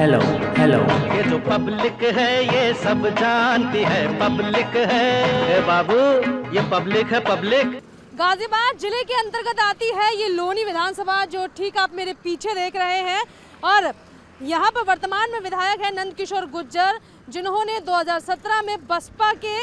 Hello hello. ये जो public है ये सब जानती है, पब्लिक है ए बाबू, ये पब्लिक है पब्लिक। गाजियाबाद जिले के अंतर्गत आती है ये लोनी विधानसभा, जो ठीक आप मेरे पीछे देख रहे हैं। और यहाँ पर वर्तमान में विधायक है नंद किशोर गुर्जर, जिन्होंने 2017 में बसपा के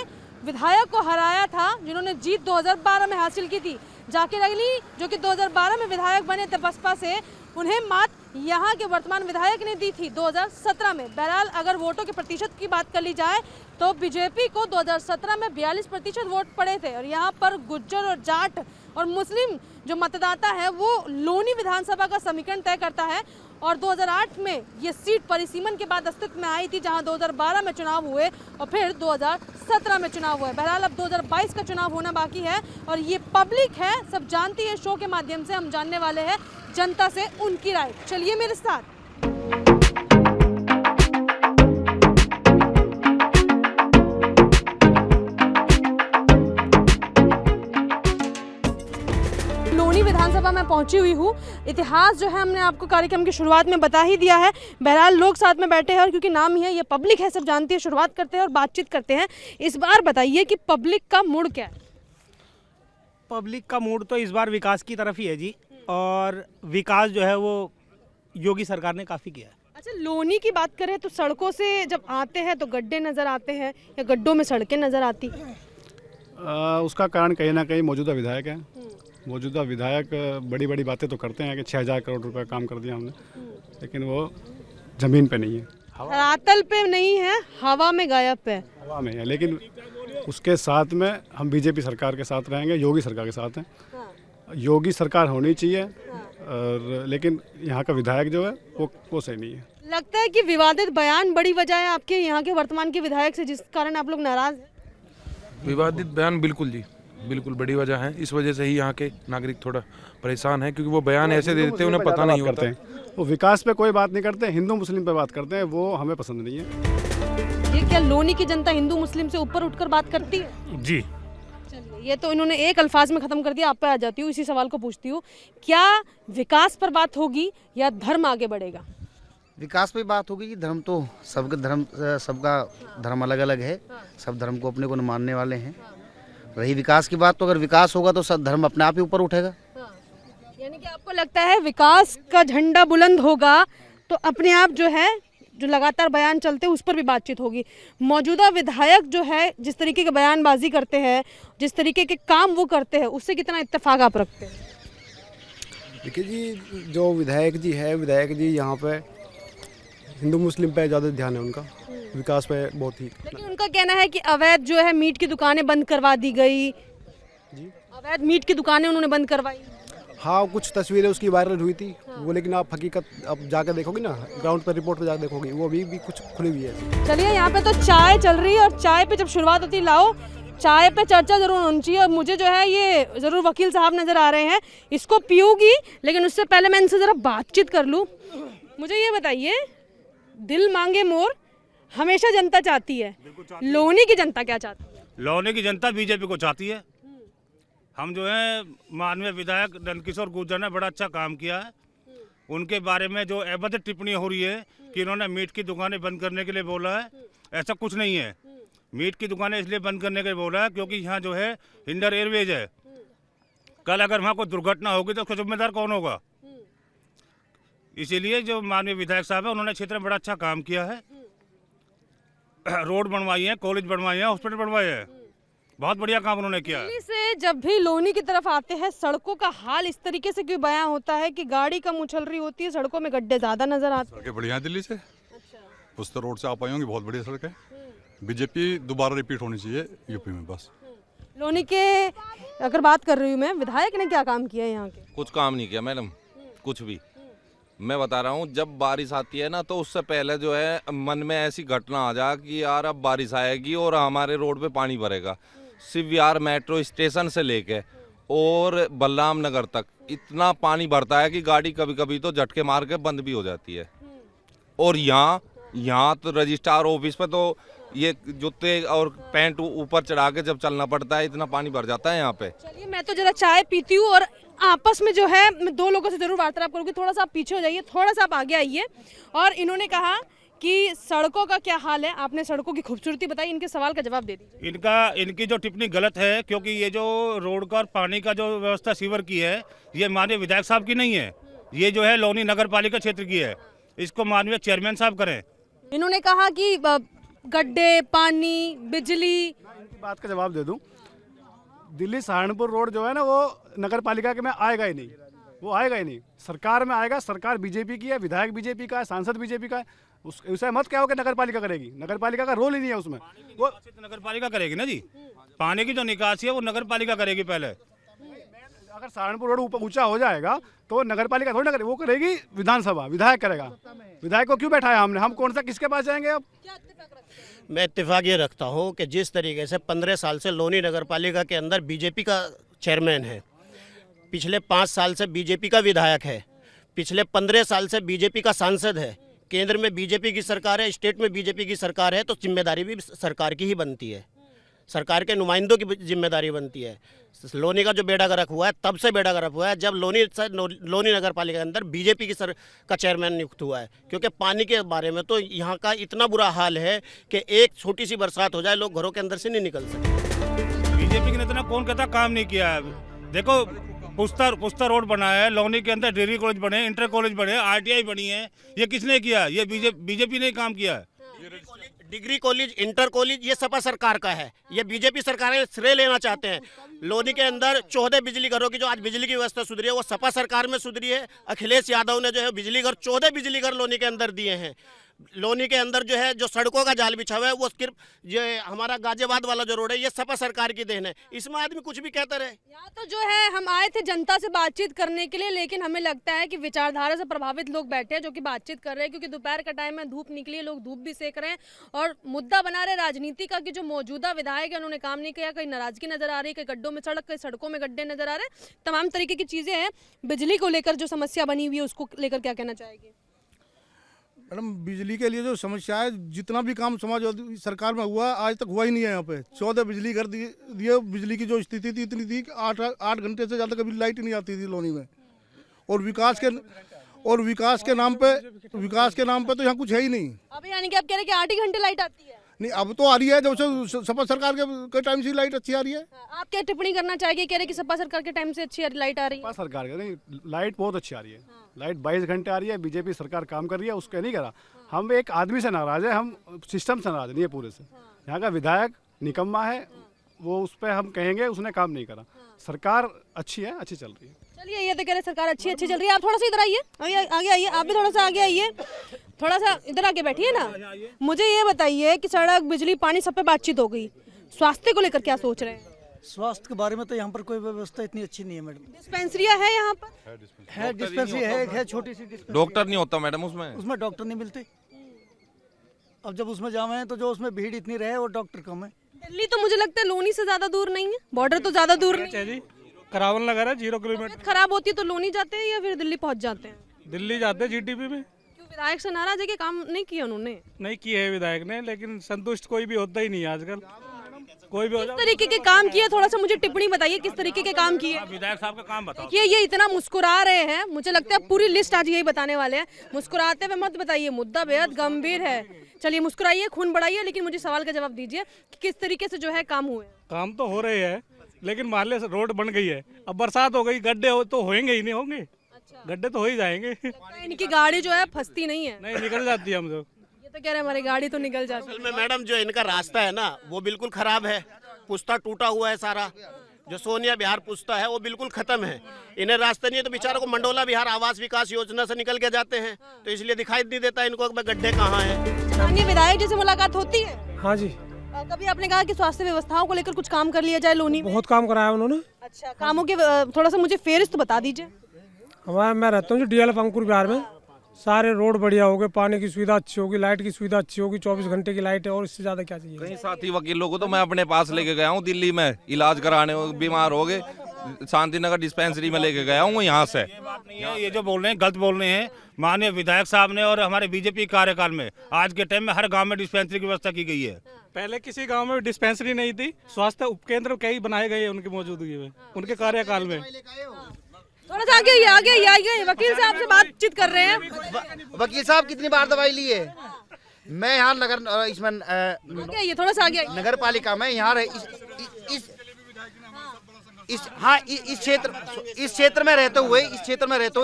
विधायक को हराया था, जिन्होंने जीत 2012 में हासिल की थी। जाकिर अली जो कि 2012 में विधायक बने थे बसपा से, उन्हें मात यहाँ के वर्तमान विधायक ने दी थी 2017 में। बहरहाल अगर वोटों के प्रतिशत की बात कर ली जाए तो बीजेपी को 2017 में 42% वोट पड़े थे। और यहाँ पर गुज्जर और जाट और मुस्लिम जो मतदाता है वो लोनी विधानसभा का समीकरण तय करता है। और 2008 में ये सीट परिसीमन के बाद अस्तित्व में आई थी, जहां 2012 में चुनाव हुए और फिर 2017 में चुनाव हुए। बहरहाल अब 2022 का चुनाव होना बाकी है और ये पब्लिक है, सब जानती है। शो के माध्यम से हम जानने वाले हैं जनता से उनकी राय। चलिए मेरे साथ। लोनी विधानसभा में पहुंची हुई हूँ। इतिहास जो है हमने आपको कार्यक्रम की शुरुआत में बता ही दिया है। बहरहाल लोग साथ में बैठे हैं और क्योंकि नाम ही है ये पब्लिक है, सब जानती है। शुरुआत करते हैं और बातचीत करते हैं। इस बार बताइए कि पब्लिक का मूड क्या है? पब्लिक का मूड तो इस बार विकास की तरफ ही है जी, और विकास जो है वो योगी सरकार ने काफ़ी किया है। अच्छा, लोनी की बात करें तो सड़कों से जब आते हैं तो गड्ढे नज़र आते हैं या गड्ढों में सड़कें नज़र आती हैं? उसका कारण कहीं ना कहीं मौजूदा विधायक है। मौजूदा विधायक बड़ी बड़ी बातें तो करते हैं कि 6,000 करोड़ रुपए काम कर दिया हमने, लेकिन वो ज़मीन पे नहीं है, धरातल पे नहीं है, हवा में गायब है। हवा में है। लेकिन उसके साथ में हम बीजेपी सरकार के साथ रहेंगे, योगी सरकार के साथ हैं। योगी सरकार होनी चाहिए और लेकिन यहाँ का विधायक जो है वो सही नहीं है। लगता है कि विवादित बयान बड़ी वजह है आपके यहाँ के वर्तमान के विधायक से, जिस कारण आप लोग नाराज हैं? विवादित बयान बिल्कुल जी, बिल्कुल बड़ी वजह है। इस वजह से ही यहाँ के नागरिक थोड़ा परेशान है, क्योंकि वो बयान ऐसे दे देते हैं उन्हें पता नहीं होता है। वो विकास पे कोई बात नहीं करते, हिंदू मुस्लिम पे बात करते हैं, वो हमें पसंद नहीं है। ये क्या लोनी की जनता हिंदू मुस्लिम से ऊपर उठकर बात करती है? जी, चलिए, ये तो इन्होंने एक अल्फाज में खत्म कर दिया। आप पे आ जाती हूँ, इसी सवाल को पूछती हूँ, क्या विकास पर बात होगी या धर्म आगे बढ़ेगा? विकास पे बात होगी कि धर्म तो सबका धर्म अलग अलग है, सब धर्म को अपने को मानने वाले हैं। रही विकास की बात, तो अगर विकास होगा तो सब धर्म अपने आप ही ऊपर उठेगा। यानी कि आपको लगता है विकास का झंडा बुलंद होगा तो अपने आप जो है, जो लगातार बयान चलते हैं उस पर भी बातचीत होगी। मौजूदा विधायक जो है जिस तरीके के बयानबाजी करते हैं, जिस तरीके के काम वो करते हैं, उससे कितना इत्तेफाक आप रखते हैं? देखिए जी, जो विधायक जी यहाँ पे हिंदू मुस्लिम पे ज़्यादा ध्यान है उनका, विकास पे बहुत ही। लेकिन उनका कहना है कि अवैध जो है मीट की दुकानें बंद करवा दी गई जी, अवैध मीट की दुकानें उन्होंने बंद करवाई। हाँ, कुछ तस्वीरें उसकी वायरल हुई थी वो, लेकिन आप हकीकत अब जाकर देखोगी ना, ग्राउंड पर रिपोर्ट पे जाकर देखोगी, वो अभी भी कुछ खुली हुई है। चलिए, यहाँ पे तो चाय चल रही है और चाय पे जब शुरुआत होती, लाओ चाय पे चर्चा जरूर होनी चाहिए। और मुझे जो है ये ज़रूर वकील साहब नज़र आ रहे हैं, इसको पीऊँगी, लेकिन उससे पहले मैं इनसे ज़रा बातचीत कर लूँ। मुझे ये बताइए, दिल मांगे मोर हमेशा जनता चाहती है, लोनी की जनता क्या चाहती है? लोनी की जनता बीजेपी को चाहती है। हम जो है माननीय विधायक नंद किशोर गुर्जर ने बड़ा अच्छा काम किया है। उनके बारे में जो अभद्र टिप्पणी हो रही है कि इन्होंने मीट की दुकानें बंद करने के लिए बोला है, ऐसा कुछ नहीं है। मीट की दुकानें इसलिए बंद करने के लिए बोला है क्योंकि यहाँ जो है हिंडर एयरवेज है। कल अगर वहाँ कोई दुर्घटना होगी तो उसका जिम्मेदार कौन होगा? इसीलिए जो माननीय विधायक साहब है उन्होंने क्षेत्र में बड़ा अच्छा काम किया है। रोड बनवाई है, कॉलेज बनवाए हैं, हॉस्पिटल बनवाए हैं, बहुत बढ़िया काम उन्होंने किया है। दिल्ली से जब भी लोनी की तरफ आते हैं, सड़कों का हाल इस तरीके से क्यों बयां होता है कि गाड़ी कम उछल रही होती है, सड़कों में गड्ढे ज्यादा नजर आते हैं? सड़कें बढ़िया हैं दिल्ली से। अच्छा। उस तो रोड से आप आई होंगी, बहुत बढ़िया सड़क है। बीजेपी दोबारा रिपीट होनी चाहिए यूपी में बस। लोनी के अगर बात कर रही हूँ मैं, विधायक ने क्या काम किया है यहाँ के? कुछ काम नहीं किया मैडम, कुछ भी। मैं बता रहा हूँ, जब बारिश आती है ना तो उससे पहले जो है मन में ऐसी घटना आ जा कि यार अब बारिश आएगी और हमारे रोड पे पानी भरेगा। शिवविहार मेट्रो स्टेशन से लेके और बलराम नगर तक इतना पानी भरता है कि गाड़ी कभी कभी तो झटके मार के बंद भी हो जाती है। और यहाँ तो रजिस्ट्रार ऑफिस पे तो ये जूते और पैंट ऊपर चढ़ा के जब चलना पड़ता है, इतना पानी भर जाता है यहाँ पे। चलिए, मैं तो जरा चाय पीती हूँ और आपस में जो है मैं दो लोगों से जरूर वार्तालाप करूंगी। थोड़ा सा आप पीछे हो जाइए, थोड़ा सा आप आगे आइए। और इन्होंने कहा कि सड़कों का क्या हाल है, आपने सड़कों की खूबसूरती बताई, इनके सवाल का जवाब दे दीजिए। इनकी जो टिप्पणी गलत है, क्योंकि ये जो रोड का और पानी का जो व्यवस्था सीवर की है, ये माननीय विधायक साहब की नहीं है, ये जो है लोनी नगर पालिका क्षेत्र की है। इसको माननीय चेयरमैन साहब करें। इन्होंने कहा कि गड्ढे, पानी, बिजली। इनकी बात का जवाब दे दूं, दिल्ली सहारनपुर रोड जो है ना, वो नगर पालिका के में आएगा ही नहीं, वो आएगा ही नहीं। सरकार में आएगा, सरकार बीजेपी की है, विधायक बीजेपी का है, सांसद बीजेपी का है। उसे मत क्या हो कि नगर पालिका करेगी, नगर पालिका का रोल ही नहीं है उसमें। वो नगर पालिका करेगी ना जी, पानी की जो निकासी है वो नगर पालिका करेगी पहले। अगर सहारनपुर रोड ऊपर ऊंचा हो जाएगा तो नगर पालिका थोड़ी ना करेगी, वो करेगी विधानसभा, विधायक करेगा। विधायक को क्यों बैठाया हमने, हम कौन सा किसके पास जाएंगे अब? मैं इत्तेफाक ये रखता हूँ कि जिस तरीके से 15 साल से लोनी नगर पालिका के अंदर बीजेपी का चेयरमैन है, पिछले 5 साल से बीजेपी का विधायक है, पिछले 15 साल से बीजेपी का सांसद है, केंद्र में बीजेपी की सरकार है, स्टेट में बीजेपी की सरकार है, तो जिम्मेदारी भी सरकार की ही बनती है, सरकार के नुमाइंदों की जिम्मेदारी बनती है। लोनी का जो बेड़ा गर्क हुआ है तब से बेड़ा गर्क हुआ है जब लोनी नगर पालिका के अंदर बीजेपी की का चेयरमैन नियुक्त हुआ है। क्योंकि पानी के बारे में तो यहाँ का इतना बुरा हाल है कि एक छोटी सी बरसात हो जाए लोग घरों के अंदर से नहीं निकल सकते। बीजेपी के नेता कौन कहता काम नहीं किया है? देखो पुस्ता रोड बना है, लोनी के अंदर डिग्री कॉलेज बने, इंटर कॉलेज बने, आरटीआई बनी है, ये किसने किया? ये बीजेपी ने काम किया है। डिग्री कॉलेज, इंटर कॉलेज ये सपा सरकार का है, ये बीजेपी सरकार श्रेय लेना चाहते हैं। लोनी के अंदर 14 बिजली घरों की जो आज बिजली की व्यवस्था सुधरी है वो सपा सरकार में सुधरी है। अखिलेश यादव ने जो है बिजली घर 14 बिजली घर लोनी के अंदर दिए हैं। लोनी के अंदर जो है जो सड़कों का जाल बिछा हुआ है वो सिर्फ ये हमारा गाजियाबाद वाला जो रोड है ये सपा सरकार की देन है। इसमें आदमी कुछ भी कहता रहे। यहाँ तो जो है हम आए थे जनता से बातचीत करने के लिए, लेकिन हमें लगता है कि विचारधारा से प्रभावित लोग बैठे हैं जो कि बातचीत कर रहे हैं, क्योंकि दोपहर का टाइम है, धूप निकली है, लोग धूप भी सेक रहे हैं और मुद्दा बना रहे राजनीति का कि जो मौजूदा विधायक है उन्होंने काम नहीं किया। कहीं नाराजगी नजर आ रही है, कहीं गड्ढों में सड़क, कहीं सड़कों में गड्ढे नजर आ रहे हैं, तमाम तरीके की चीजें हैं। बिजली को लेकर जो समस्या बनी हुई है उसको लेकर क्या कहना चाहेगी? मैडम बिजली के लिए जो समस्या है, जितना भी काम समाजवादी सरकार में हुआ आज तक हुआ ही नहीं है। यहाँ पे 14 बिजली घर दिए, बिजली की जो स्थिति थी इतनी थी कि 8 घंटे से ज़्यादा कभी लाइट ही नहीं आती थी लोनी में। और विकास के नाम पे तो यहाँ कुछ है ही नहीं। अभी यानी कि आप कह रहे हैं कि 8 ही घंटे लाइट आती है? नहीं, अब तो आ रही है, जब से सपा सरकार के टाइम से लाइट अच्छी आ रही है। आप क्या टिप्पणी करना चाहेंगे? कह रहे कि सपा सरकार के टाइम से अच्छी लाइट आ रही है? सपा सरकार के नहीं, लाइट बहुत अच्छी आ रही है। लाइट 22 घंटे आ रही है, बीजेपी सरकार काम कर रही है, उसके नहीं करा। हम एक आदमी से नाराज है, हम सिस्टम से नाराज नहीं है पूरे से। यहाँ का विधायक निकम्मा है, वो उस पर हम कहेंगे उसने काम नहीं करा। सरकार अच्छी है, अच्छी चल रही है। चलिए, ये तो कह रहे सरकार अच्छी चल रही है। आप थोड़ा सा इधर आइए, आगे आइए, आप भी थोड़ा सा आगे आइए, थोड़ा सा इधर आके बैठिए ना। मुझे ये बताइए कि सड़क, बिजली, पानी सब पे बातचीत हो गई, स्वास्थ्य को लेकर क्या सोच रहे हैं? स्वास्थ्य के बारे में तो यहाँ पर कोई व्यवस्था इतनी अच्छी नहीं है मैडम। डिस्पेंसरिया है यहाँ पर? है डिस्पेंसरी है छोटी सी डिस्पेंसरी। डॉक्टर नहीं होता मैडम उसमें डॉक्टर नहीं मिलते। अब जब उसमें जावे हैं तो जो उसमें भीड़ इतनी रहे और डॉक्टर कम है। दिल्ली तो मुझे लगता है लोनी से ज्यादा दूर नहीं है, बॉर्डर तो ज्यादा दूर नहीं है। करावल नगर है 0 किलोमीटर। खराब होती है तो लोनी जाते हैं या फिर दिल्ली पहुँच जाते हैं? दिल्ली जाते हैं जीटीपी में। क्यों, विधायक से नाराज है कि काम नहीं किया उन्होंने? नहीं किए है विधायक ने, लेकिन संतुष्ट कोई भी होता ही नहीं है आजकल। कोई भी किस तरीके के काम किए, थोड़ा सा मुझे टिप्पणी बताइए, किस तरीके के काम किए? विधायक साहब का काम बताओ। ये इतना मुस्कुरा रहे हैं, मुझे लगता है पूरी लिस्ट आज यही बताने वाले हैं। मुस्कुराते हुए मत बताइए, मुद्दा बेहद गंभीर है। चलिए मुस्कुराइए, खून बढ़ाइए, लेकिन मुझे सवाल का जवाब दीजिए कि किस तरीके से जो है काम हुए। काम तो हो रहे हैं, लेकिन मोहल्ले से रोड बन गई है, अब बरसात हो गई, गड्ढे हो तो होंगे ही नहीं होंगे। गड्ढे तो हो ही जाएंगे। इनकी गाड़ी जो है फंसती नहीं है? नहीं, निकल जाती है। हम तो ये तो कह रहे हैं हमारी गाड़ी तो निकल जाती है। असल में मैडम जो इनका रास्ता है ना वो बिल्कुल खराब है, पुस्ता टूटा हुआ है सारा। जो सोनिया बिहार पुस्ता है वो बिल्कुल खत्म है, इन्हें रास्ता नहीं है तो बेचारों को मंडोला बिहार आवास विकास योजना से निकल के जाते हैं, तो इसलिए दिखाई नहीं देता इनको गड्ढे कहाँ हैं। स्थानीय विधायक जैसे मुलाकात होती है? हाँ जी। कभी आपने कहा कि स्वास्थ्य व्यवस्थाओं को लेकर कुछ काम कर लिया जाए लोनी में? बहुत काम कराया उन्होंने। अच्छा, कामों के थोड़ा सा मुझे फेरिस्त बता दीजिए। मैं रहता हूँ DLF अंकुर बिहार में, सारे रोड बढ़िया हो गए, पानी की सुविधा अच्छी होगी, लाइट की सुविधा अच्छी होगी, 24 घंटे की लाइट है, और इससे ज्यादा क्या चाहिए? कई साथी वकीलों को तो मैं अपने पास लेके गया हूँ, दिल्ली में इलाज कराने, बीमार हो गए, शांति नगर डिस्पेंसरी में लेके गया हूँ यहाँ से। ये जो बोल रहे हैं गलत बोल रहे हैं। माननीय विधायक साहब ने और हमारे बीजेपी कार्यकाल में आज के टाइम में हर गांव में डिस्पेंसरी की व्यवस्था की गई है। पहले किसी गांव में डिस्पेंसरी नहीं थी, स्वास्थ्य उपकेंद्र कई बनाए गए उनकी मौजूदगी में, उनके कार्यकाल में। थोड़ा सा आगे वकील साहब से बातचीत कर रहे हैं। वकील साहब कितनी बार दवाई ली है? मैं यहाँ नगर इसमें ये थोड़ा सा आगे नगर पालिका में यहाँ इस क्षेत्र में रहते हुए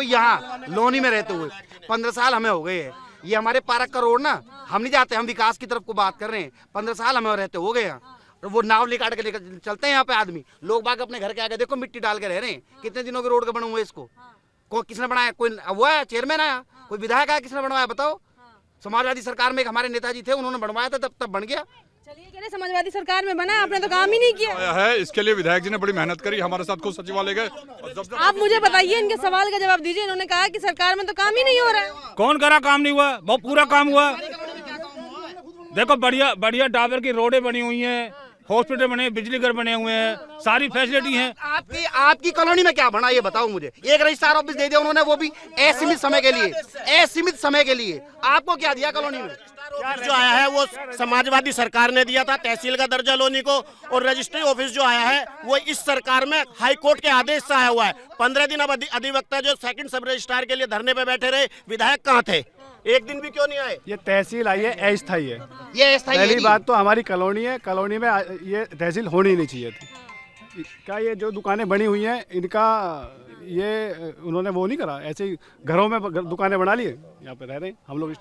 यहाँ लोनी में रहते हुए 15 साल हमें हो गए हैं। ये हमारे पार्क का रोड ना, हम नहीं जाते, हम विकास की तरफ को बात कर रहे हैं। 15 साल हमें रहते हो गए यहाँ, वो नाव लेकर लेकर चलते हैं यहाँ पे आदमी लोग बाग अपने घर के आगे देखो मिट्टी डाल के रह रहे हैं। कितने दिनों के रोड का बना हुआ है इसको? किसने बनाया? कोई हुआ है चेयरमैन आया, कोई विधायक आया, किसने बनवाया बताओ? समाजवादी सरकार में एक हमारे नेताजी थे, उन्होंने बनवाया था, तब बन गया। चलिए कह रहे समाजवादी सरकार में बना, आपने तो काम ही नहीं किया है। इसके लिए विधायक जी ने बड़ी मेहनत करी, हमारे साथ खुद सचिवालय गए। आप मुझे बताइए, इनके सवाल का जवाब दीजिए। इन्होंने कहा कि सरकार में तो काम ही नहीं हो रहा है। कौन करा? काम नहीं हुआ, बहुत पूरा काम हुआ। देखो बढ़िया बढ़िया डाबर की रोडें बनी हुई हैं, हॉस्पिटल बने, बिजली घर बने हुए हैं, सारी फैसिलिटी है। आपकी कॉलोनी में क्या बना ये बताओ मुझे। एक रजिस्ट्रार ऑफिस दे दिया उन्होंने, वो भी असीमित समय के लिए। आपको क्या दिया कॉलोनी में? जो आया है वो समाजवादी सरकार ने दिया था, तहसील का दर्जा लोनी को, और रजिस्ट्री ऑफिस जो आया है वो इस सरकार में हाई कोर्ट के आदेश से आया हुआ है। 15 दिन अब अधिवक्ता जो सेकंड सब रजिस्ट्रार के लिए धरने पे बैठे रहे, विधायक कहाँ थे? एक दिन भी क्यों नहीं आए? ये तहसील आई है, अस्थायी है। ये अस्थायी पहली बात तो हमारी कॉलोनी है, कॉलोनी में ये तहसील होनी नहीं चाहिए थी। क्या ये जो दुकानें बनी हुई हैं इनका ये उन्होंने वो नहीं करा, ऐसे ही घरों में दुकानें बना लिए, यहाँ पे रह रहे हैं हम लोग।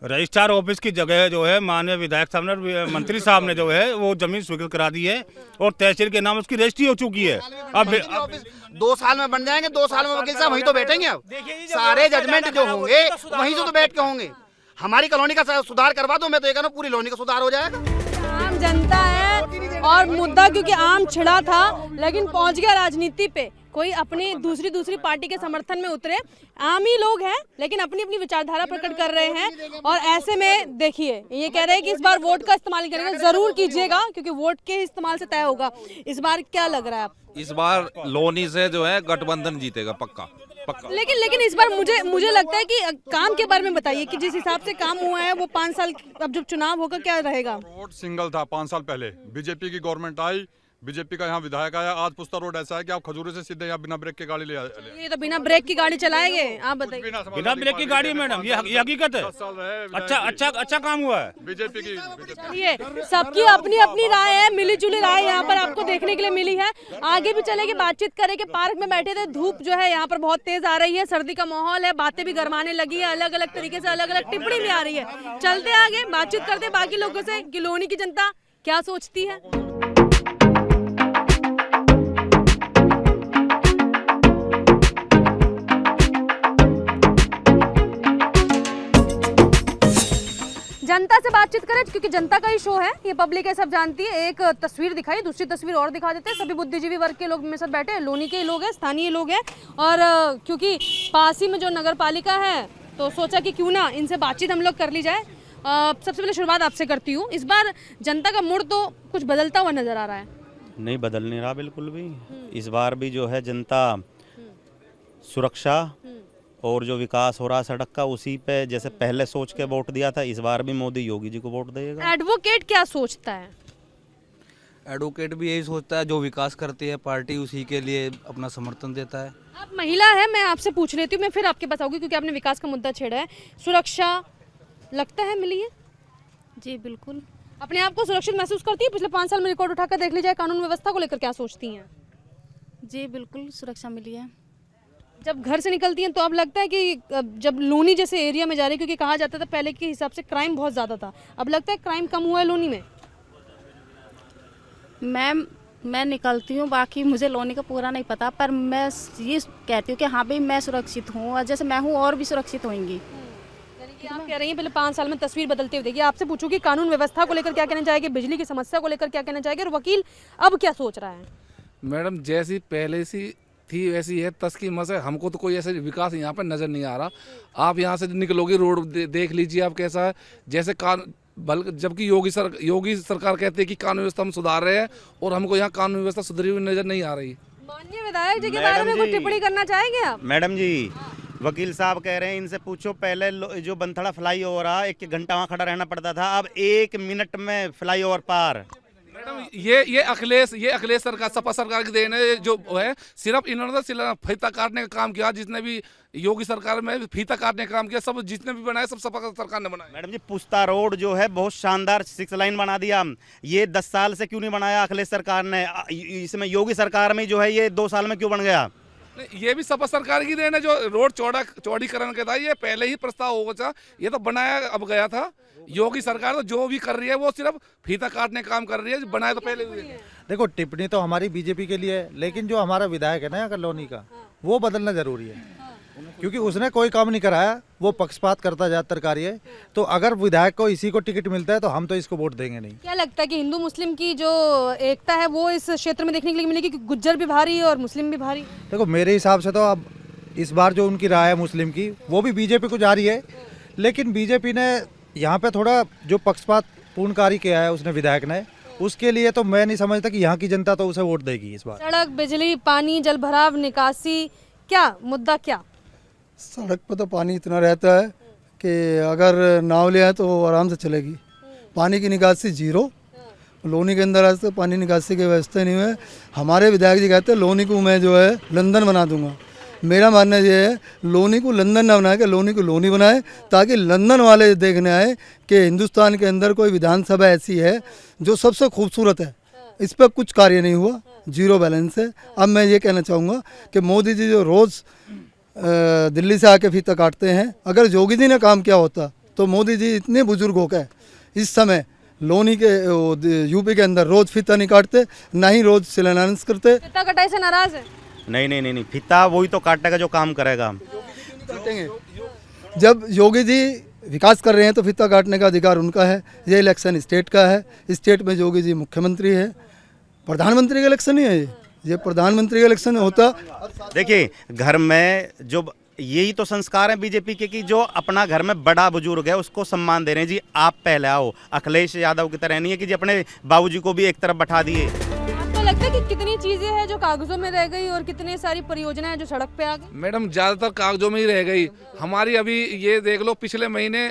रजिस्ट्रार ऑफिस की जगह जो है माननीय विधायक साहब ने, मंत्री साहब ने जो है वो जमीन स्वीकृत करा दी है और तहसील के नाम उसकी रजिस्ट्री हो चुकी है। अब 2 साल में बन जाएंगे, 2 साल में वकील साहब वहीं तो बैठेंगे। अब सारे जजमेंट जो होंगे वहीं तो बैठ के होंगे। हमारी कॉलोनी का सुधार करवा दो, मैं तो ये कह रहा हूं पूरी कॉलोनी का सुधार हो जाएगा। आम जनता है और मुद्दा क्योंकि आम छिड़ा था, लेकिन पहुंच गया राजनीति पे। कोई अपनी दूसरी पार्टी के समर्थन में उतरे, आम ही लोग हैं लेकिन अपनी अपनी विचारधारा प्रकट कर रहे हैं। और ऐसे में देखिए ये कह रहे हैं कि इस बार वोट का इस्तेमाल करेंगे, जरूर कीजिएगा क्योंकि वोट के इस्तेमाल से तय होगा। इस बार क्या लग रहा है आपको? इस बार लोनी से जो है गठबंधन जीतेगा, पक्का। लेकिन इस बार मुझे लगता है कि काम के बारे में बताइए कि जिस हिसाब से काम हुआ है वो 5 साल अब जब चुनाव होगा क्या रहेगा? रोड सिंगल था 5 साल पहले, बीजेपी की गवर्नमेंट आई, बीजेपी का यहाँ विधायक आया। आज पुस्ता रोड ऐसा है कि आप खजूरे से सीधे यहाँ बिना ब्रेक की गाड़ी ले ये तो बिना ब्रेक की गाड़ी चलाएंगे? आप बताइए। बिना ब्रेक की गाड़ी मैडम, ये हकीकत है। अच्छा काम हुआ है बीजेपी की। ये सबकी अपनी अपनी राय है, मिली जुली राय यहाँ पर आपको देखने के लिए मिली है। आगे भी चलेंगे, बातचीत करेंगे। पार्क में बैठे थे, धूप जो है यहाँ पर बहुत तेज आ रही है, सर्दी का माहौल है, बातें भी गरमाने लगी है, अलग अलग तरीके से अलग अलग टिप्पणी भी आ रही है। चलते आगे, बातचीत करते बाकी लोगों से कि लोनी की जनता क्या सोचती है। जनता से बातचीत करें क्योंकि जनता का ही शो है, ये पब्लिक है, सब जानती है। एक तस्वीर दिखाई, दूसरी तस्वीर और दिखा देते हैं। सभी बुद्धिजीवी वर्ग के लोग मेरे साथ बैठे हैं, लोनी के लोग हैं, स्थानीय लोग हैं। और क्योंकि पास ही में जो नगर पालिका है तो सोचा कि क्यों ना इनसे बातचीत हम लोग कर ली जाए। सबसे पहले शुरुआत आपसे करती हूँ। इस बार जनता का मूड तो कुछ बदलता हुआ नजर आ रहा है? नहीं बदल नहीं रहा बिल्कुल भी। इस बार भी जो है जनता सुरक्षा और जो विकास हो रहा सड़क का उसी पे जैसे पहले सोच के वोट दिया था, इस बार भी मोदी योगी जी को वोट देगा। एडवोकेट क्या सोचता है? एडवोकेट भी यही सोचता है, जो विकास करती है पार्टी उसी के लिए अपना समर्थन देता है। आप महिला है, मैं आपसे पूछ लेती हूँ, मैं फिर आपके पास आऊँगी क्योंकि आपने विकास का मुद्दा छेड़ा है। सुरक्षा लगता है मिली है? जी बिल्कुल। अपने आप को सुरक्षित महसूस करती है? पिछले 5 साल में रिकॉर्ड उठाकर देख लीजिए, कानून व्यवस्था को लेकर क्या सोचती हैं? जी बिल्कुल सुरक्षा मिली है। जब घर से निकलती हैं तो अब लगता है कि जब लोनी जैसे एरिया में जा रही है, क्योंकि कहा जाता था पहले के हिसाब से क्राइम बहुत ज़्यादा था, अब लगता है क्राइम कम हुआ है लोनी में? मैम मैं निकलती हूँ, बाकी मुझे लोनी का पूरा नहीं पता, पर मैं ये कहती हूँ कि हाँ भाई मैं सुरक्षित हूँ और जैसे मैं हूँ और भी सुरक्षित होंगी। आप कह रही हैं पहले 5 साल में तस्वीर बदलते हुए देखिए। आपसे पूछूं कि कानून व्यवस्था को लेकर क्या कहना चाहेंगे, बिजली की समस्या को लेकर क्या कहना चाहेंगे, और वकील अब क्या सोच रहा है? मैडम जैसी पहले सी थी वैसी है, तस की मस है। हमको तो कोई ऐसा विकास यहाँ पर नज़र नहीं आ रहा। आप यहाँ से निकलोगे रोड देख लीजिए आप कैसा है, जैसे जबकि योगी सरकार कहते हैं कि कानून व्यवस्था हम सुधार रहे हैं और हमको यहाँ कानून व्यवस्था सुधरी हुई नज़र नहीं आ रही। माननीय विधायक जी के बारे में कुछ टिप्पणी करना चाहेंगे आप? मैडम जी, वकील साहब कह रहे हैं इनसे पूछो, पहले जो बनथड़ा फ्लाई ओवर 1 घंटा वहाँ खड़ा रहना पड़ता था, अब 1 मिनट में फ्लाई ओवर पार। मैडम ये अखिलेश सरकार, सपा सरकार की देन है जो है। सिर्फ इन्होंने सिर्फ फीता काटने का काम किया। जितने भी योगी सरकार में फीता काटने का काम किया, सब जितने भी बनाए सब सपा सरकार ने बनाए। मैडम जी पुस्ता रोड जो है बहुत शानदार 6 लाइन बना दिया। ये 10 साल से क्यों नहीं बनाया अखिलेश सरकार ने? इसमें योगी सरकार में जो है ये 2 साल में क्यों बन गया? ये भी सपा सरकार की देन है जो रोड चौड़ीकरण का था। ये पहले ही प्रस्ताव होगा था, ये तो बनाया अब गया था। योगी सरकार तो जो भी कर रही है वो सिर्फ फीता काटने का काम कर रही है, बनाया तो पहले हुए। देखो टिप्पणी तो हमारी बीजेपी के लिए है, लेकिन जो हमारा विधायक है ना यहाँ कॉलोनी का, वो बदलना जरूरी है, क्योंकि उसने कोई काम नहीं कराया। वो पक्षपात करता ज्यादातर कार्य है। तो अगर विधायक को इसी को टिकट मिलता है तो हम तो इसको वोट देंगे नहीं। क्या लगता है कि हिंदू मुस्लिम की जो एकता है वो इस क्षेत्र में देखने के लिए मिलेगी कि गुज्जर भी भारी और मुस्लिम भी भारी? देखो मेरे हिसाब से तो अब इस बार जो उनकी राय है मुस्लिम की, वो भी बीजेपी को जा रही है, लेकिन बीजेपी ने यहाँ पे थोड़ा जो पक्षपात पूर्ण कार्य किया है उसने विधायक ने, उसके लिए तो मैं नहीं समझता कि यहाँ की जनता तो उसे वोट देगी इस बार। सड़क, बिजली, पानी, जल भराव, निकासी, क्या मुद्दा क्या? सड़क पर तो पानी इतना रहता है कि अगर नाव ले आए तो आराम से चलेगी। पानी की निकासी जीरो। लोनी के अंदर आज तक पानी निकासी की व्यवस्था नहीं हुई है। हमारे विधायक जी कहते हैं लोनी को मैं जो है लंदन बना दूंगा। मेरा मानना ये है लोनी को लंदन ना बनाए, लोनी को लोनी बनाए, ताकि लंदन वाले देखने आए कि हिंदुस्तान के अंदर कोई विधानसभा ऐसी है जो सबसे खूबसूरत है। इस पर कुछ कार्य नहीं हुआ, जीरो बैलेंस है। अब मैं ये कहना चाहूँगा कि मोदी जी जो रोज़ दिल्ली से आके फीता काटते हैं, अगर योगी जी ने काम किया होता तो मोदी जी इतने बुजुर्ग हो गए इस समय लोनी के यूपी के अंदर रोज फीता नहीं काटते, ना ही रोज शिलान्यास करते। फीता कटाई से नाराज है? नहीं, फीता वही तो काटेगा जो काम करेगा। काटेंगे। जब योगी जी विकास कर रहे हैं तो फीता काटने का अधिकार उनका है। ये इलेक्शन स्टेट का है, स्टेट में योगी जी मुख्यमंत्री है। प्रधानमंत्री का इलेक्शन नहीं है ये प्रधानमंत्री का इलेक्शन होता। देखिए घर में जो यही तो संस्कार है बीजेपी के कि जो अपना घर में बड़ा बुजुर्ग है उसको सम्मान दे रहे हैं। जी आप पहले आओ, अखिलेश यादव की तरह नहीं है कि जी अपने बाबूजी को भी एक तरफ बैठा दिए। आपको लगता है कि कितनी चीजें हैं जो कागजों में रह गई और कितनी सारी परियोजनाएं जो सड़क पे आ गई? मैडम ज्यादातर कागजों में ही रह गई। हमारी अभी ये देख लो, पिछले महीने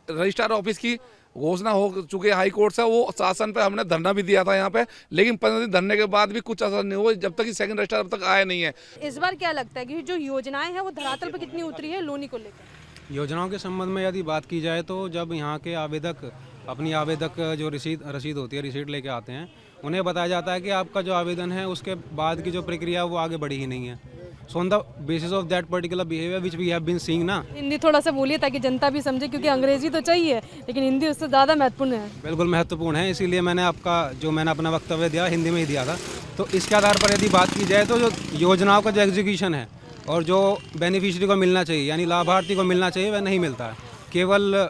रजिस्ट्रार ऑफिस की घोषणा हो चुकी है हाई कोर्ट से। वो शासन पे हमने धरना भी दिया था यहाँ पे, लेकिन 15 दिन धरने के बाद भी कुछ असर नहीं हुआ जब तक कि सेकंड रजिस्ट्रार अब तक आया नहीं है। इस बार क्या लगता है कि जो योजनाएं हैं वो धरातल पर कितनी उतरी है लोनी को लेकर? योजनाओं के संबंध में यदि बात की जाए तो जब यहाँ के आवेदक अपनी आवेदक जो रसीद होती है, रिसीट लेके आते हैं, उन्हें बताया जाता है कि आपका जो आवेदन है उसके बाद की जो प्रक्रिया है वो आगे बढ़ी ही नहीं है। So on the basis of that particular behaviour which we have been seeing ना। हिंदी थोड़ा सा बोलिए ताकि जनता भी समझे, क्योंकि अंग्रेजी तो चाहिए लेकिन हिंदी उससे ज़्यादा महत्वपूर्ण है। बिल्कुल महत्वपूर्ण है, इसीलिए मैंने अपना वक्तव्य दिया हिंदी में ही दिया था। तो इसके आधार पर यदि बात की जाए तो जो योजनाओं का जो एग्जीक्यूशन है और जो बेनिफिशियरी को मिलना चाहिए यानी लाभार्थी को मिलना चाहिए वह नहीं मिलता है। केवल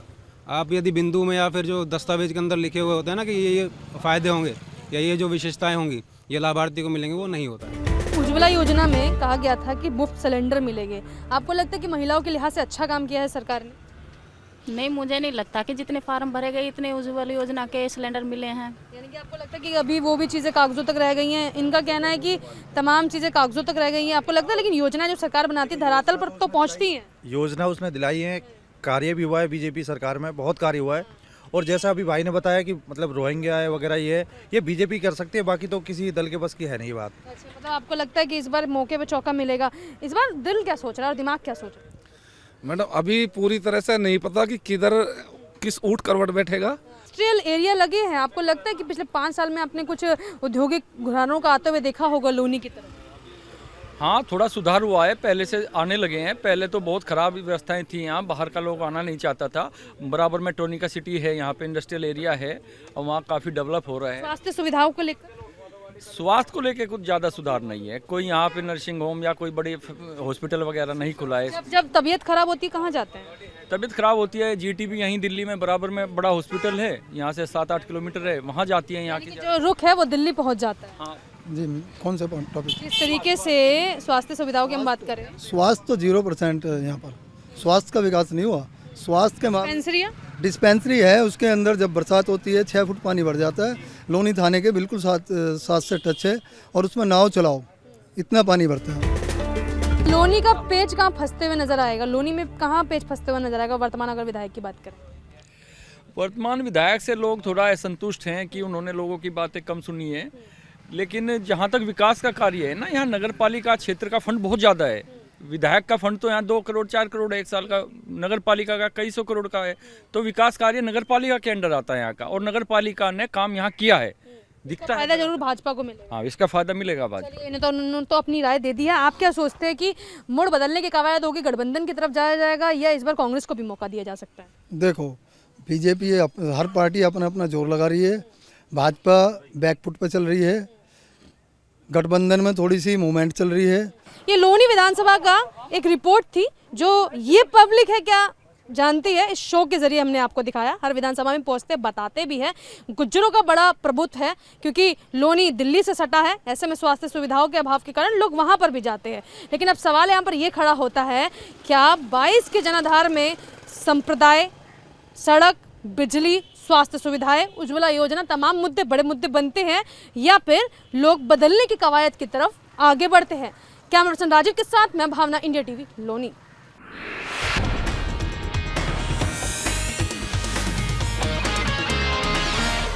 आप यदि बिंदु में या फिर जो दस्तावेज के अंदर लिखे हुए होते हैं ना कि ये फ़ायदे होंगे या ये जो विशेषताएं होंगी ये लाभार्थी को मिलेंगे, वो नहीं होता है। उज्ज्वला योजना में कहा गया था कि मुफ्त सिलेंडर मिलेंगे। आपको लगता है कि महिलाओं के लिहाज से अच्छा काम किया है सरकार ने? नहीं, मुझे नहीं लगता कि जितने फार्म भरे गए इतने उज्ज्वला योजना के सिलेंडर मिले हैं। यानी कि आपको लगता है कि अभी वो भी चीज़ें कागजों तक रह गई हैं? इनका कहना है कि तमाम चीज़ें कागजों तक रह गई हैं। आपको लगता है लेकिन योजना जो सरकार बनाती है धरातल पर तो पहुँचती हैं? योजना उसने दिलाई है, कार्य भी हुआ है बीजेपी सरकार में, बहुत कार्य हुआ है। और जैसा अभी भाई ने बताया कि मतलब रोहिंग्या है वगैरह ये बीजेपी कर सकती है, बाकी तो किसी दल के बस की है नहीं बात। अच्छा, मतलब आपको लगता है कि इस बार मौके पे चौका मिलेगा? इस बार दिल क्या सोच रहा है और दिमाग क्या सोच रहा है? मैडम अभी पूरी तरह से नहीं पता कि किस ऊँट करवट बैठेगा। इंडस्ट्रियल एरिया लगे हैं, आपको लगता है कि पिछले 5 साल में आपने कुछ औद्योगिक घरानों का आते हुए देखा होगा लोनी की तरफ? हाँ, थोड़ा सुधार हुआ है, पहले से आने लगे हैं। पहले तो बहुत ख़राब व्यवस्थाएं थी यहाँ, बाहर का लोग आना नहीं चाहता था। बराबर में टोनिका सिटी है, यहाँ पे इंडस्ट्रियल एरिया है और वहाँ काफ़ी डेवलप हो रहा है। स्वास्थ्य सुविधाओं को लेकर? स्वास्थ्य को लेकर कुछ ज़्यादा सुधार नहीं है। कोई यहाँ पे नर्सिंग होम या कोई बड़ी हॉस्पिटल वगैरह नहीं खुला है। जब तबीयत खराब होती है कहाँ जाते हैं? तबीयत खराब होती है GTB यहीं दिल्ली में बराबर में बड़ा हॉस्पिटल है, यहाँ से 7-8 किलोमीटर है, वहाँ जाती है। यहाँ की जो रुख है वो दिल्ली पहुँच जाता है। हाँ जी, कौन सा टॉपिक? किस तरीके से स्वास्थ्य सुविधाओं की हम बात करें? स्वास्थ्य तो 0% है यहाँ पर। स्वास्थ्य का विकास नहीं हुआ। स्वास्थ्य के डिस्पेंसरी है, उसके अंदर जब बरसात होती है 6 फुट पानी भर जाता है। लोनी थाने के बिल्कुल साथ से टच है और उसमें नाव चलाओ, इतना पानी भरता है। लोनी का पेच कहाँ फंसते हुए नजर आएगा? लोनी में कहाँ पेच फंसते हुए नजर आएगा वर्तमान अगर विधायक की बात करें? वर्तमान विधायक से लोग थोड़ा असंतुष्ट हैं कि उन्होंने लोगों की बातें कम सुनी है, लेकिन जहाँ तक विकास का कार्य है ना, यहाँ नगर पालिका क्षेत्र का फंड बहुत ज़्यादा है। विधायक का फंड तो यहाँ 2 करोड़ 4 करोड़ है एक साल का, नगर पालिका का कई सौ करोड़ का है। तो विकास कार्य नगर पालिका के अंडर आता है यहाँ का, और नगर पालिका ने काम यहाँ किया है, दिखता है। फायदा जरूर भाजपा को मिले। हाँ, इसका फायदा मिलेगा भाजपा। चलिए, उन्होंने तो अपनी राय दे दी है। आप क्या सोचते हैं कि मोड़ बदलने की कवायद होगी, गठबंधन की तरफ जाया जाएगा, या इस बार कांग्रेस को भी मौका दिया जा सकता है? देखो, बीजेपी हर पार्टी अपना अपना जोर लगा रही है। भाजपा बैकफुट पर चल रही है, गठबंधन में थोड़ी सी मूवमेंट चल रही है। ये लोनी विधानसभा का एक रिपोर्ट थी जो ये पब्लिक है क्या जानती है, इस शो के जरिए हमने आपको दिखाया। हर विधानसभा में पहुंचते बताते भी हैं। गुज्जरों का बड़ा प्रभुत्व है क्योंकि लोनी दिल्ली से सटा है, ऐसे में स्वास्थ्य सुविधाओं के अभाव के कारण लोग वहां पर भी जाते हैं। लेकिन अब सवाल यहाँ पर ये खड़ा होता है, क्या 22 के जनाधार में संप्रदाय, सड़क, बिजली, स्वास्थ्य सुविधाएं, उज्ज्वला योजना, तमाम मुद्दे बड़े मुद्दे बनते हैं, या फिर लोग बदलने की कवायद की तरफ आगे बढ़ते हैं? कैमरा पर्सन राजीव के साथ मैं भावना, इंडिया टीवी, लोनी।